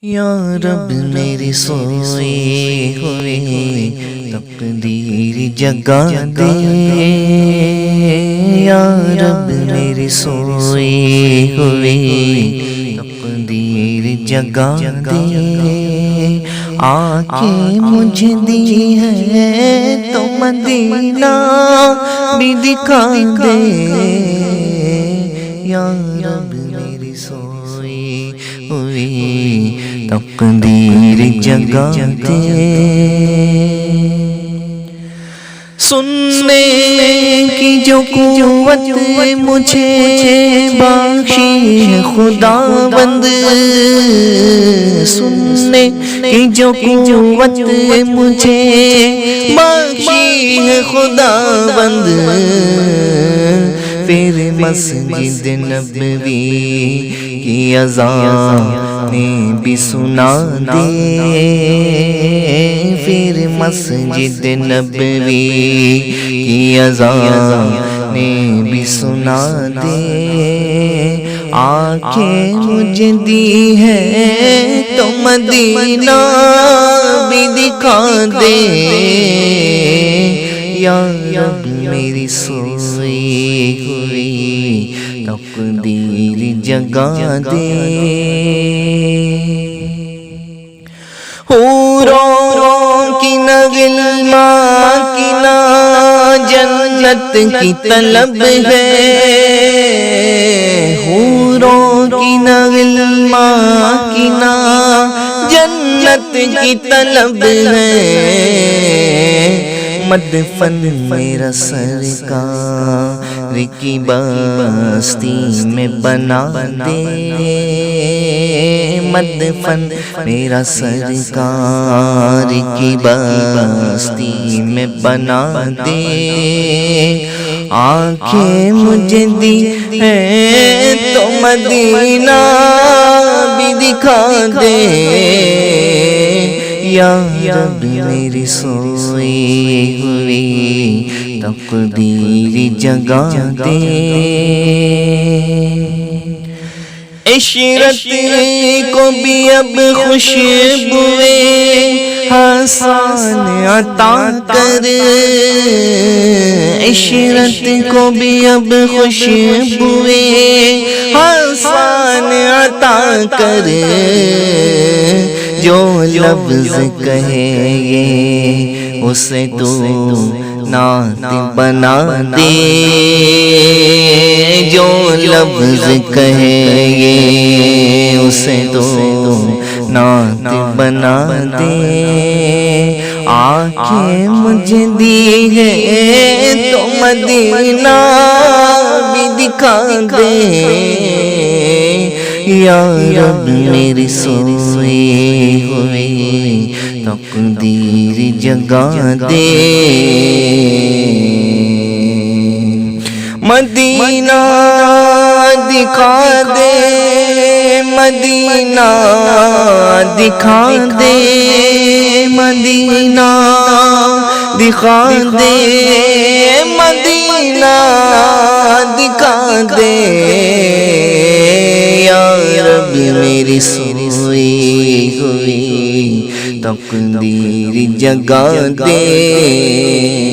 یا رب میری سوئی ہوئی تقدیر جگا دے، یا رب میری سوئی ہوئی تقدیر جگا دے، آنکھیں مجھے دی ہے تو مدینہ بھی دکھا دے، یا رب میری سوئی ہوئی تقدیر جگا دے۔ سننے کی جو قوت مجھے بخشی ہے خداوند، سننے کی جو قوت مجھے بخشی ہے خداوند، پھر مسجد نبوی کی اذانیں بھی سنا دے، پھر مسجد نبوی کی اذانیں بھی سنا دے، آنکھیں مجھے دی ہے تو مدینہ بھی دکھا دے، یا رب میری سوئی ہوئی تقدیر جگا دے۔ حوروں کی نہ غلماں کی نہ جنت کی طلب ہے، حوروں کی نہ غلماں کی نہ جنت کی طلب ہے، مدفن میرا سرکار کی بستی میں بنا دے، مدفن میرا سرکار کی بستی میں بنا دے، آنکھیں مجھے دی ہے تو مدینہ بھی دکھا دے، یا رب میری سوئی ہوئی تقدیر جگا دے۔ عشرت کو بھی اب خوشبوئے حسن عطا کر، عشرت کو بھی اب خوشبوئے حسن عطا کر، جو لفظ کہے یہ اسے تو نعت بنا دے، جو لفظ کہے یہ اسے تو نعت بنا دے، آنکھیں مجھے دی ہے تو مدینہ بھی دکھا دے، یا رب میری سوئی ہوئی تقدیر جگا دے۔ مدینہ دکھا دے، مدینہ دکھا دے، مدینہ دکھا دے، مدینہ دکھا دے، یا رب میری سوئی ہوئی تقدیر جگا دے۔